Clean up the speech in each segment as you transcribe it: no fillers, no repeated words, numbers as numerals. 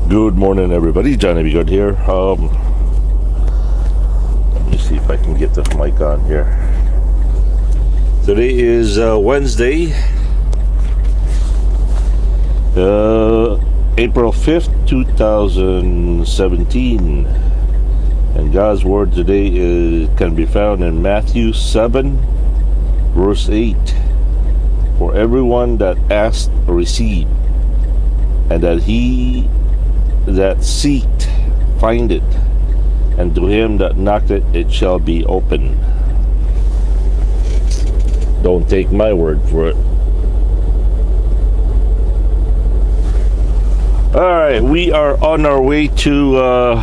Good morning, everybody. Johnny B. Good here. Let me see if I can get the mic on here. Today is Wednesday, April 5th, 2017. And God's word today can be found in Matthew 7, verse 8. For everyone that asked received, and that he that seeked find it, and to him that knocked it shall be open. Don't take my word for it. Alright, we are on our way to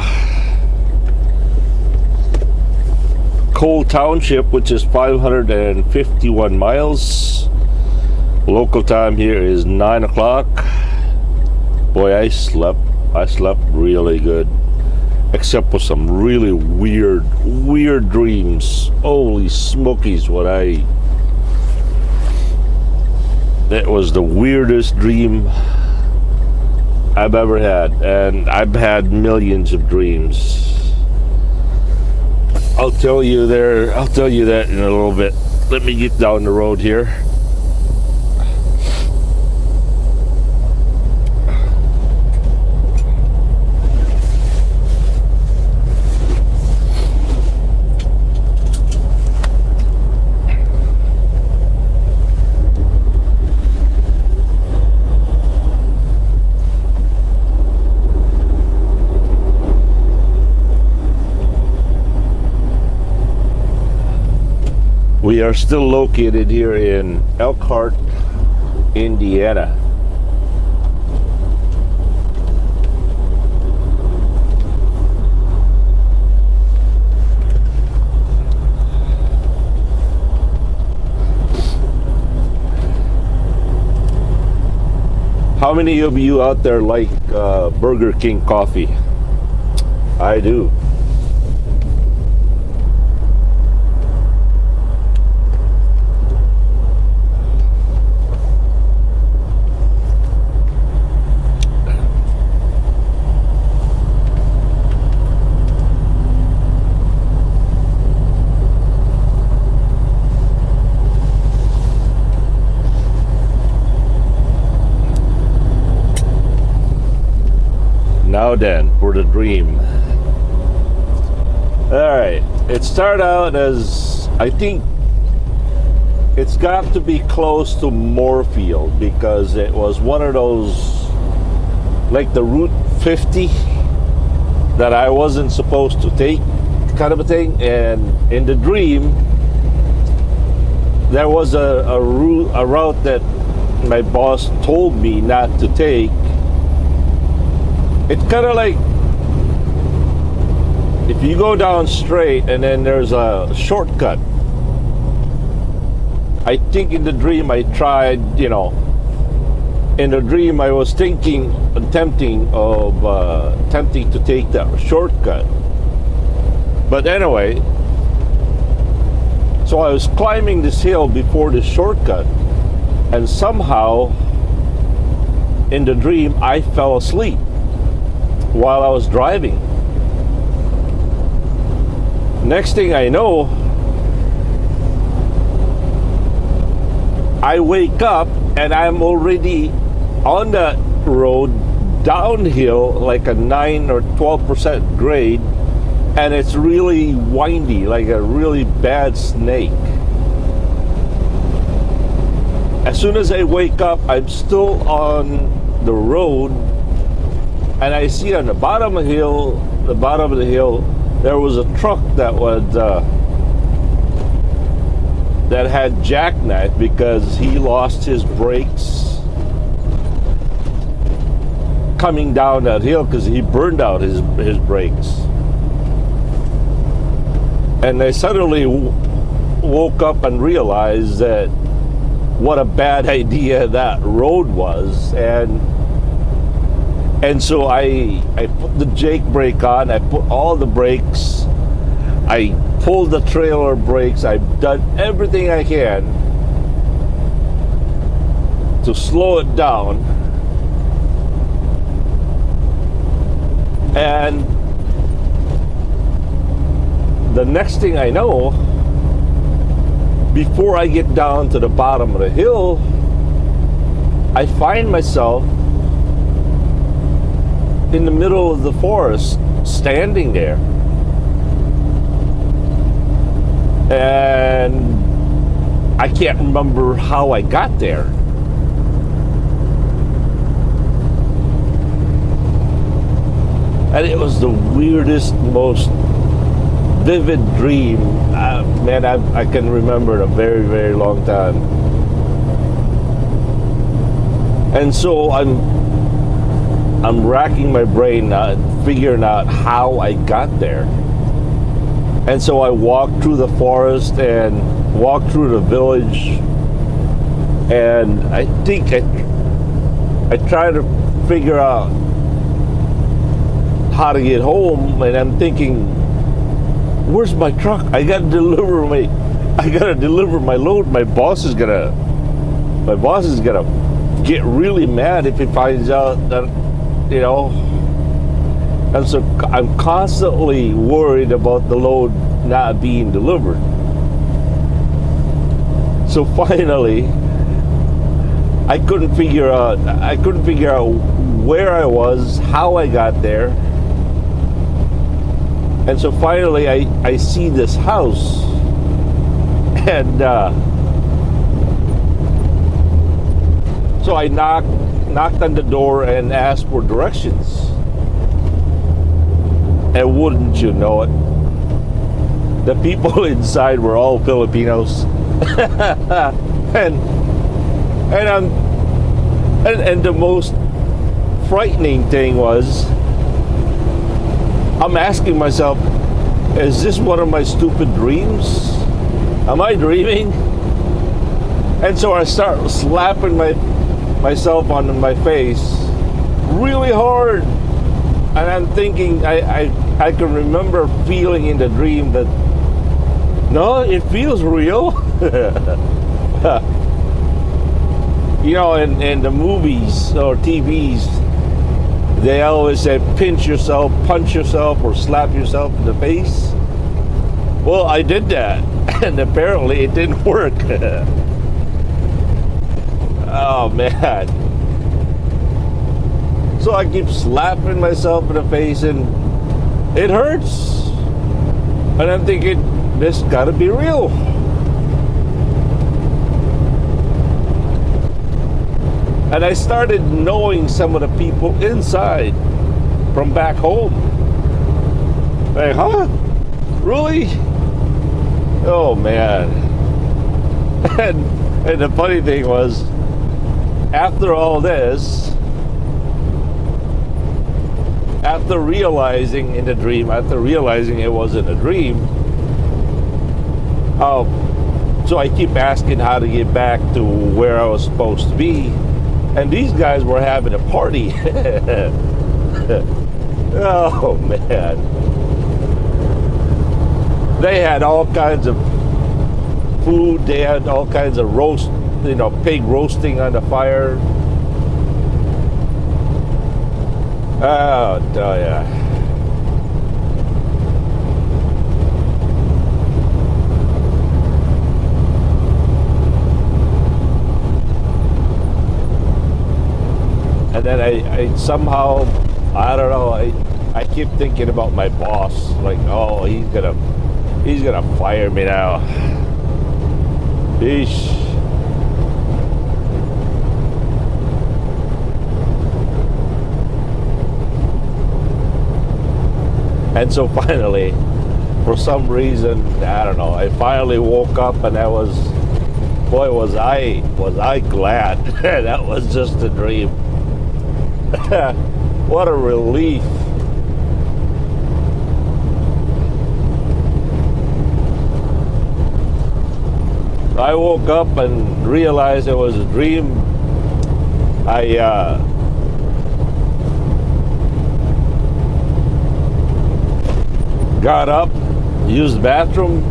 Cole Township, which is 551 miles. Local time here is 9 o'clock. Boy, I slept really good, except for some really weird dreams. Holy smokies, that was the weirdest dream I've ever had, and I've had millions of dreams. I'll tell you that in a little bit. Let me get down the road here. We are still located here in Elkhart, Indiana. How many of you out there like Burger King coffee? I do. Now then, for the dream. Alright, it started out as, I think it's got to be close to Moorfield, because it was one of those, like the Route 50 that I wasn't supposed to take, kind of a thing. And in the dream, there was a route that my boss told me not to take. It's kind of like if you go down straight and then there's a shortcut. I think in the dream I tried, in the dream I was attempting to take that shortcut. But anyway, so I was climbing this hill before the shortcut, and somehow in the dream I fell asleep while I was driving. Next thing I know, I wake up and I'm already on that road downhill, like a 9 or 12% grade, and it's really windy, like a really bad snake. As soon as I wake up, I'm still on the road, and I see on the bottom of the hill, there was a truck that had jackknifed because he lost his brakes coming down that hill, because he burned out his brakes. And I suddenly woke up and realized that what a bad idea that road was. And so I put the Jake brake on, I put all the brakes, I pulled the trailer brakes, I've done everything I can to slow it down. And the next thing I know, before I get down to the bottom of the hill, I find myself in the middle of the forest, standing there. And I can't remember how I got there. And it was the weirdest, most vivid dream. Man, I can remember it a very, very long time. And so I'm racking my brain now, figuring out how I got there. And so I walked through the forest and walked through the village, and I think I tried to figure out how to get home, and I'm thinking, where's my truck? I gotta deliver my load. My boss is gonna get really mad if he finds out that, you know. And so I'm constantly worried about the load not being delivered. So finally, I couldn't figure out where I was, how I got there. And so finally I see this house, and so I knocked on the door and asked for directions. And wouldn't you know it, the people inside were all Filipinos. and the most frightening thing was, I'm asking myself, is this one of my stupid dreams? Am I dreaming? And so I start slapping myself on my face really hard. And I'm thinking, I can remember feeling in the dream that, no, it feels real. You know, in the movies or TVs, they always say pinch yourself, punch yourself, or slap yourself in the face. Well, I did that, and apparently it didn't work. Oh, man. So I keep slapping myself in the face, and it hurts. And I'm thinking, this gotta be real. And I started knowing some of the people inside from back home. Like, huh? Really? Oh, man. And the funny thing was, after all this, after realizing in the dream, after realizing it wasn't a dream, so I keep asking how to get back to where I was supposed to be, and these guys were having a party. Oh, man. They had all kinds of food. They had all kinds of roast, you know, pig roasting on the fire. Oh, yeah. And then I somehow, I don't know, I keep thinking about my boss, like, oh, he's gonna fire me now. Eesh. And so finally, for some reason, I don't know, I finally woke up, and I was, boy, was I glad. That was just a dream. What a relief. I woke up and realized it was a dream. I got up, used the bathroom,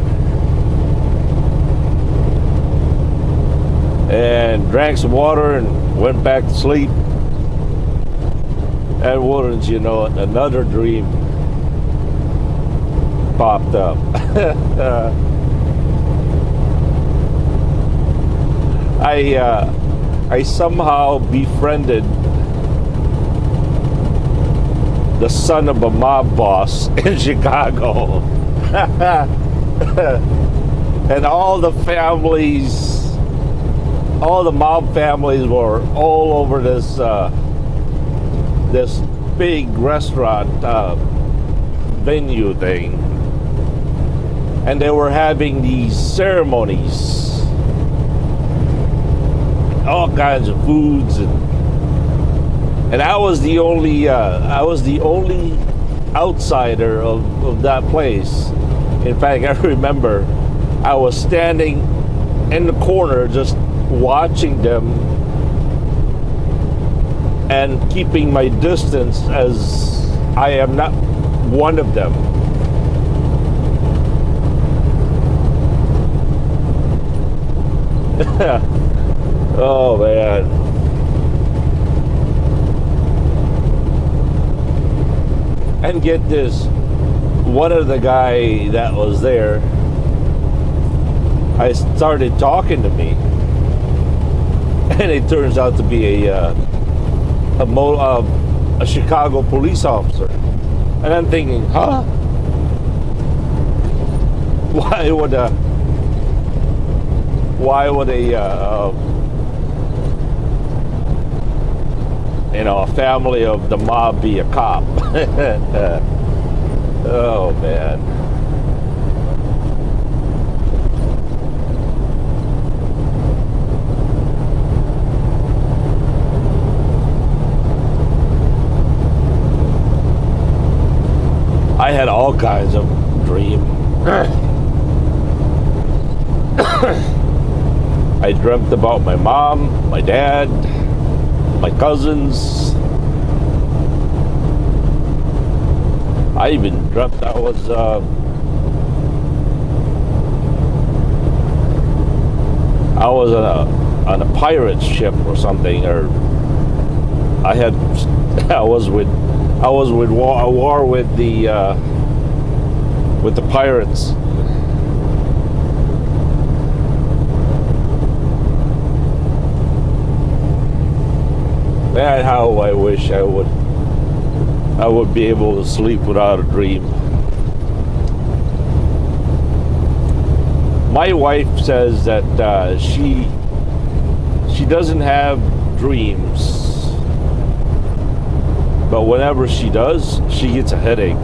and drank some water and went back to sleep. And wouldn't you know it, another dream popped up. I somehow befriended the son of a mob boss in Chicago. And all the families, all the mob families were all over this this big restaurant venue thing, and they were having these ceremonies, all kinds of foods, and I was the only outsider of that place. In fact, I remember I was standing in the corner just watching them and keeping my distance, as I am not one of them. Oh man. And get this, one of the guy that was there, I started talking to me, and it turns out to be a Chicago police officer. And I'm thinking, huh? Why would a family of the mob be a cop? Oh man. I had all kinds of dreams. I dreamt about my mom, my dad, my cousins. I even dreamt I was on a pirate ship or something, or I was with a war with the pirates. Man, how I wish I would be able to sleep without a dream. My wife says that she doesn't have dreams, but whenever she does, she gets a headache.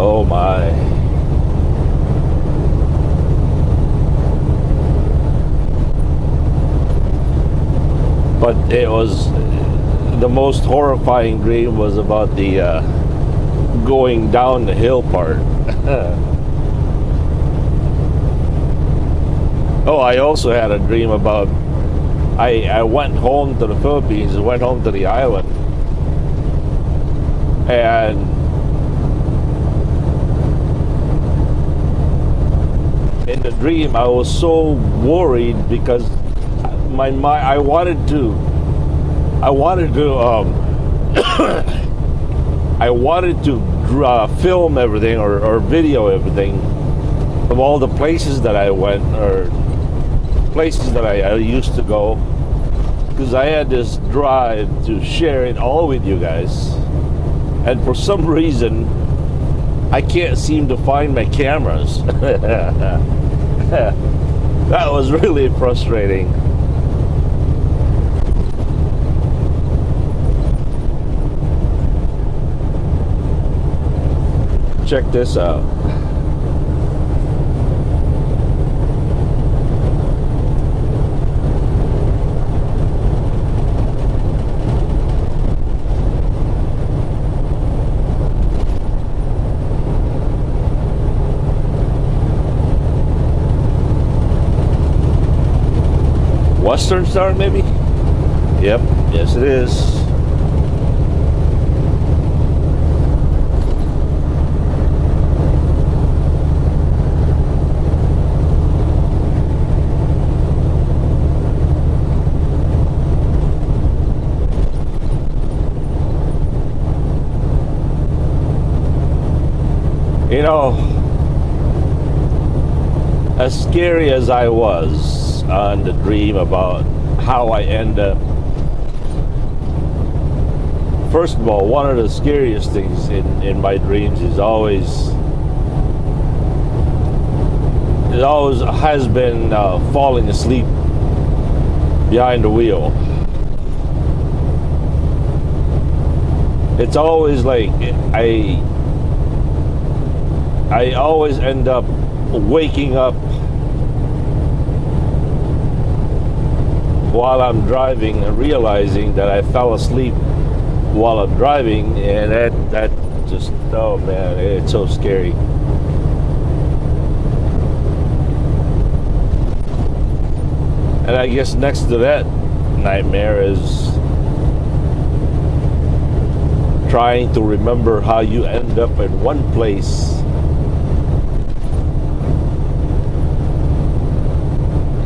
Oh my. But it was, the most horrifying dream was about the going down the hill part. Oh, I also had a dream about, I went home to the Philippines, went home to the island, and in the dream I was so worried because I wanted to film everything or video everything of all the places that I went, or places that I used to go, because I had this drive to share it all with you guys, and for some reason I can't seem to find my cameras. That was really frustrating. Check this out. Western Star, maybe? Yep, yes it is. You know, as scary as I was on the dream about how I end up, first of all, one of the scariest things in my dreams is always, it always has been falling asleep behind the wheel. It's always like I always end up waking up while I'm driving and realizing that I fell asleep while I'm driving, and that just, oh man, it's so scary. And I guess next to that nightmare is trying to remember how you end up in one place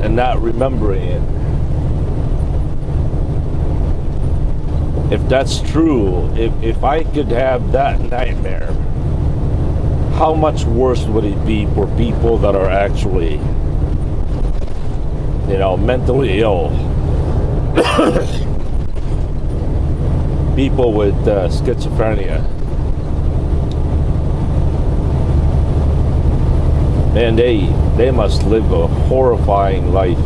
and not remembering it. If that's true, if I could have that nightmare, how much worse would it be for people that are actually, you know, mentally ill? People with schizophrenia. Man, they must live a horrifying life.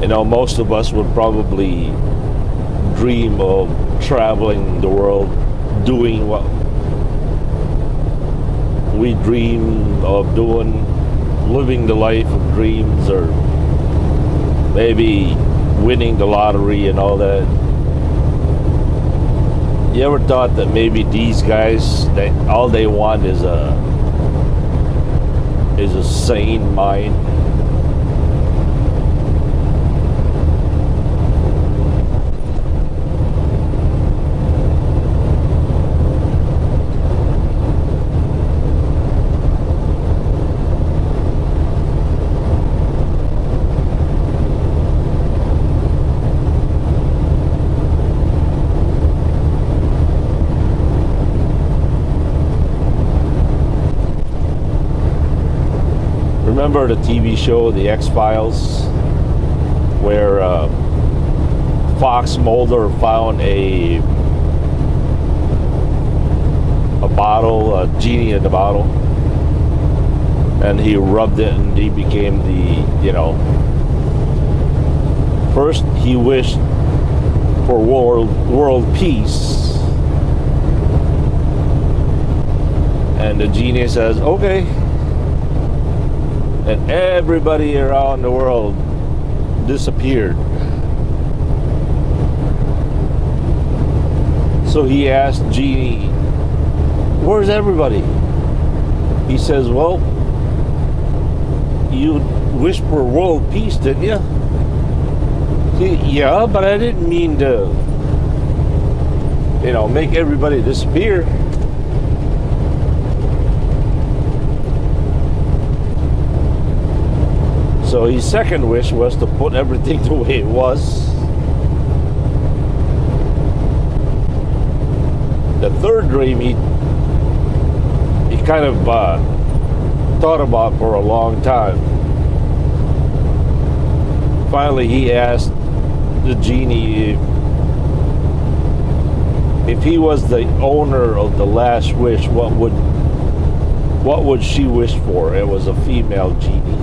You know, most of us would probably dream of traveling the world, doing what we dream of doing, living the life of dreams, or maybe winning the lottery and all that. You ever thought that maybe these guys, that all they want is a sane mind? Remember the TV show The X-Files, where Fox Mulder found a bottle, a genie in the bottle, and he rubbed it and he became the, you know, first he wished for world peace, and the genie says, okay. And everybody around the world disappeared. So he asked Genie, where's everybody? He says, well, you wished for world peace, didn't you? Yeah, but I didn't mean to, you know, make everybody disappear. So his second wish was to put everything the way it was. The third dream he kind of thought about for a long time. Finally, he asked the genie if he was the owner of the last wish, what would she wish for? It was a female genie.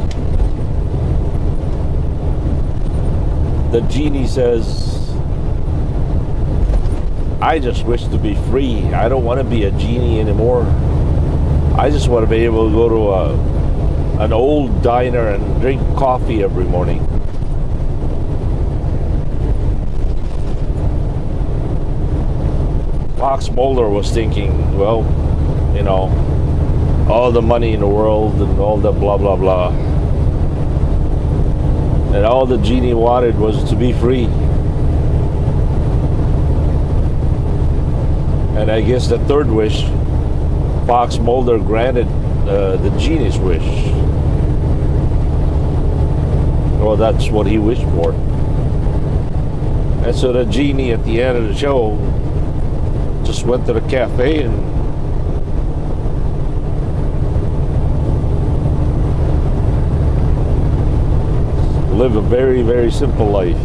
The genie says, I just wish to be free. I don't want to be a genie anymore. I just want to be able to go to an old diner and drink coffee every morning. Fox Mulder was thinking, well, you know, all the money in the world and all the blah blah blah, and all the genie wanted was to be free. And I guess the third wish, Fox Mulder granted the genie's wish. Well, that's what he wished for. And so the genie at the end of the show just went to the cafe and lived a very, very simple life.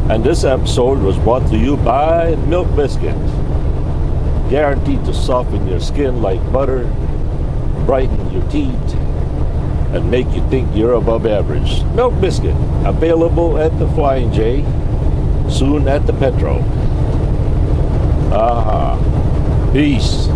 And this episode was brought to you by Milk Biscuit. Guaranteed to soften your skin like butter, brighten your teeth, and make you think you're above average. Milk Biscuit, available at the Flying J, soon at the Petro. Peace.